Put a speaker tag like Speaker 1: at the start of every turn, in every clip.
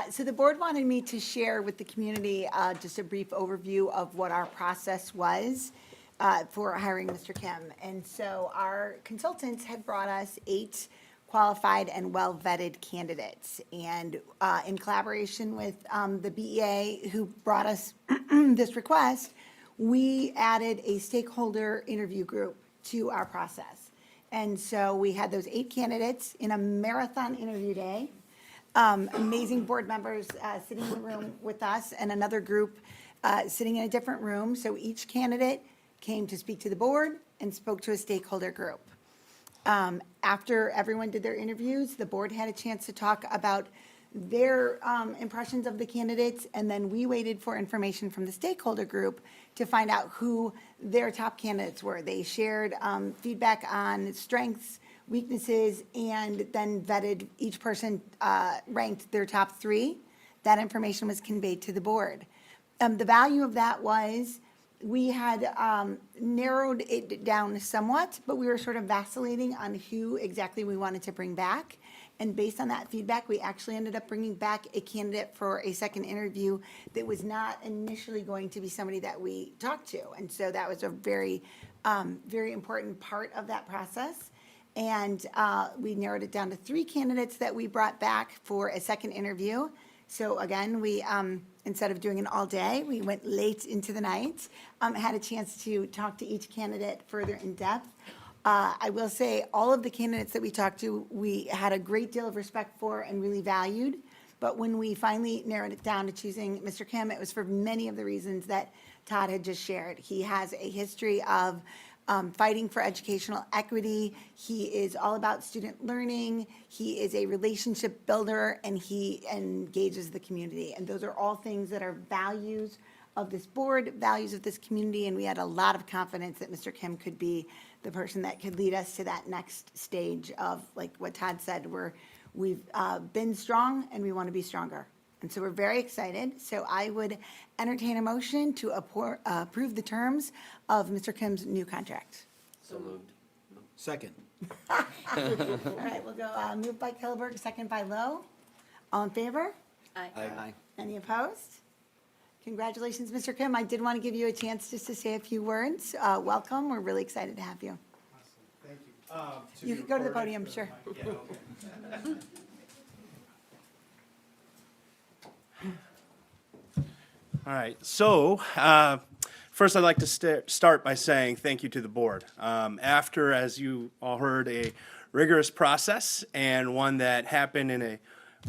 Speaker 1: So the board wanted me to share with the community just a brief overview of what our process was for hiring Mr. Kim. And so our consultants had brought us 8 qualified and well-vetted candidates. And in collaboration with the BEA, who brought us this request, we added a stakeholder interview group to our process. And so we had those 8 candidates in a marathon interview day. Amazing board members sitting in the room with us, and another group sitting in a different room. So each candidate came to speak to the board and spoke to a stakeholder group. After everyone did their interviews, the board had a chance to talk about their impressions of the candidates, and then we waited for information from the stakeholder group to find out who their top candidates were. They shared feedback on strengths, weaknesses, and then vetted each person, ranked their top 3. That information was conveyed to the board. The value of that was we had narrowed it down somewhat, but we were sort of vacillating on who exactly we wanted to bring back. And based on that feedback, we actually ended up bringing back a candidate for a second interview that was not initially going to be somebody that we talked to. And so that was a very, very important part of that process. And we narrowed it down to 3 candidates that we brought back for a second interview. So again, we, instead of doing it all day, we went late into the night, had a chance to talk to each candidate further in depth. I will say all of the candidates that we talked to, we had a great deal of respect for and really valued. But when we finally narrowed it down to choosing Mr. Kim, it was for many of the reasons that Todd had just shared. He has a history of fighting for educational equity. He is all about student learning. He is a relationship builder, and he engages the community. And those are all things that are values of this board, values of this community, and we had a lot of confidence that Mr. Kim could be the person that could lead us to that next stage of, like what Todd said, we've been strong and we want to be stronger. And so we're very excited. So I would entertain a motion to approve the terms of Mr. Kim's new contract.
Speaker 2: So moved.
Speaker 3: Second.
Speaker 1: All right, we'll go moved by Kilberg, second by Lowe. All in favor?
Speaker 2: Aye.
Speaker 3: Aye.
Speaker 1: Any opposed? Congratulations, Mr. Kim. I did want to give you a chance just to say a few words. Welcome. We're really excited to have you.
Speaker 4: Awesome, thank you.
Speaker 1: You can go to the podium, sure.
Speaker 4: Yeah, okay. All right, so first I'd like to start by saying thank you to the board. After, as you all heard, a rigorous process and one that happened in a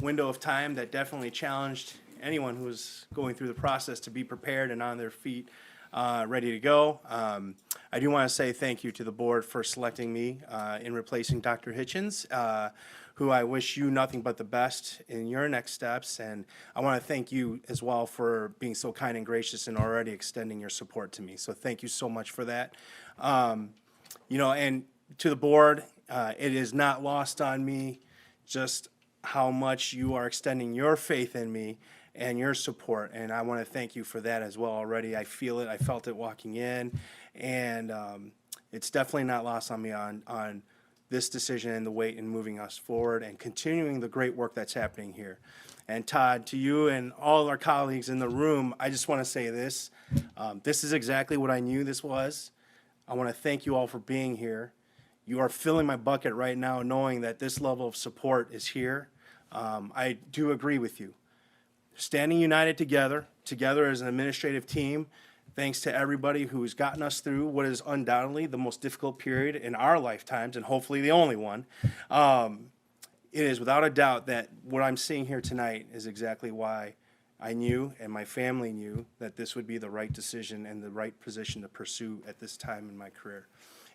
Speaker 4: window of time that definitely challenged anyone who was going through the process to be prepared and on their feet, ready to go. I do want to say thank you to the board for selecting me in replacing Dr. Hitchens, who I wish you nothing but the best in your next steps. And I want to thank you as well for being so kind and gracious and already extending your support to me. So thank you so much for that. You know, and to the board, it is not lost on me just how much you are extending your faith in me and your support, and I want to thank you for that as well already. I feel it, I felt it walking in, and it's definitely not lost on me on this decision and the weight in moving us forward and continuing the great work that's happening here. And Todd, to you and all our colleagues in the room, I just want to say this. This is exactly what I knew this was. I want to thank you all for being here. You are filling my bucket right now knowing that this level of support is here. I do agree with you. Standing united together as an administrative team, thanks to everybody who's gotten us through what is undoubtedly the most difficult period in our lifetimes, and hopefully the only one. It is without a doubt that what I'm seeing here tonight is exactly why I knew and my family knew that this would be the right decision and the right position to pursue at this time in my career.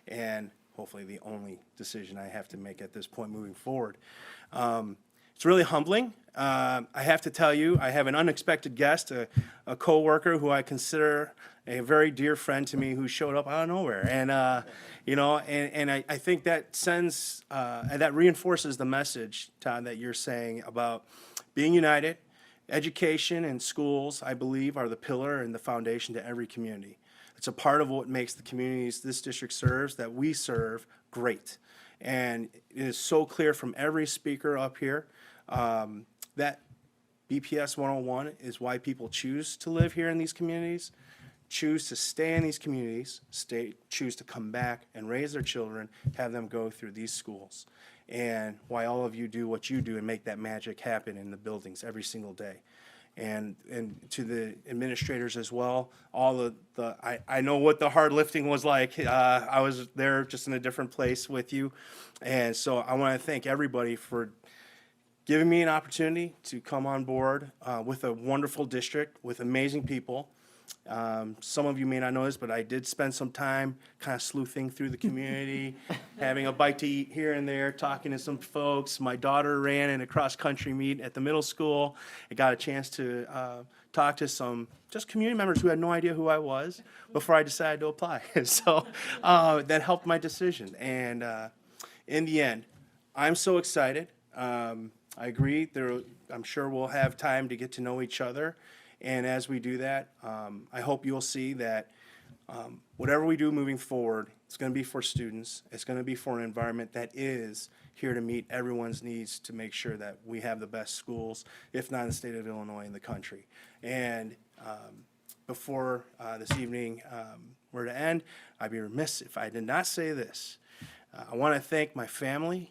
Speaker 4: And hopefully the only decision I have to make at this point moving forward. It's really humbling. I have to tell you, I have an unexpected guest, a coworker who I consider a very dear friend to me who showed up out of nowhere. And, you know, and I think that sends, and that reinforces the message, Todd, that you're saying about being united. Education and schools, I believe, are the pillar and the foundation to every community. It's a part of what makes the communities this district serves, that we serve, great. And it is so clear from every speaker up here that BPS 101 is why people choose to live here in these communities, choose to stay in these communities, choose to come back and raise their children, have them go through these schools, and why all of you do what you do and make that magic happen in the buildings every single day. And to the administrators as well, I know what the hard lifting was like. I was there just in a different place with you. And so I want to thank everybody for giving me an opportunity to come on board with a wonderful district, with amazing people. Some of you may not know this, but I did spend some time kind of sleuthing through the community, having a bite to eat here and there, talking to some folks. My daughter ran in a cross-country meet at the middle school. I got a chance to talk to some just community members who had no idea who I was before I decided to apply. So that helped my decision. And in the end, I'm so excited. I agree. I'm sure we'll have time to get to know each other. And as we do that, I hope you'll see that whatever we do moving forward, it's going to be for students. It's going to be for an environment that is here to meet everyone's needs to make sure that we have the best schools, if not in the state of Illinois, in the country. And before this evening were to end, I'd be remiss if I did not say this. I want to thank my family.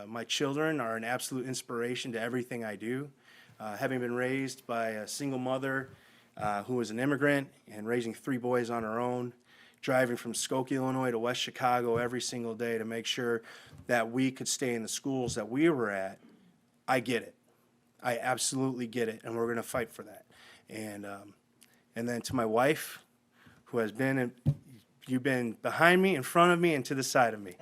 Speaker 4: My children are an absolute inspiration to everything I do. Having been raised by a single mother who was an immigrant and raising 3 boys on her own, driving from Skokie, Illinois to West Chicago every single day to make sure that we could stay in the schools that we were at, I get it. I absolutely get it, and we're going to fight for that. And then to my wife, who has been, you've been behind me, in front of me, and to the side of me.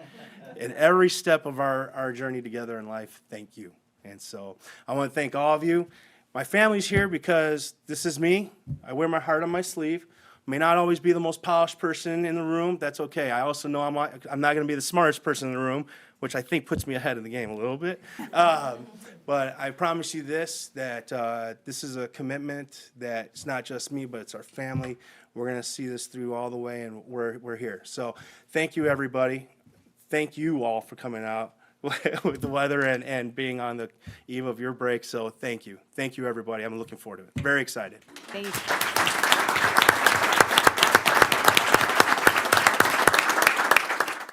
Speaker 4: In every step of our journey together in life, thank you. And so I want to thank all of you. My family's here because this is me. I wear my heart on my sleeve. May not always be the most polished person in the room. That's okay. I also know I'm not going to be the smartest person in the room, which I think puts me ahead of the game a little bit. But I promise you this, that this is a commitment that it's not just me, but it's our family. We're going to see this through all the way, and we're here. So thank you, everybody. Thank you all for coming out with the weather and being on the eve of your break. So thank you. Thank you, everybody. I'm looking forward to it. Very excited.
Speaker 1: Thank you.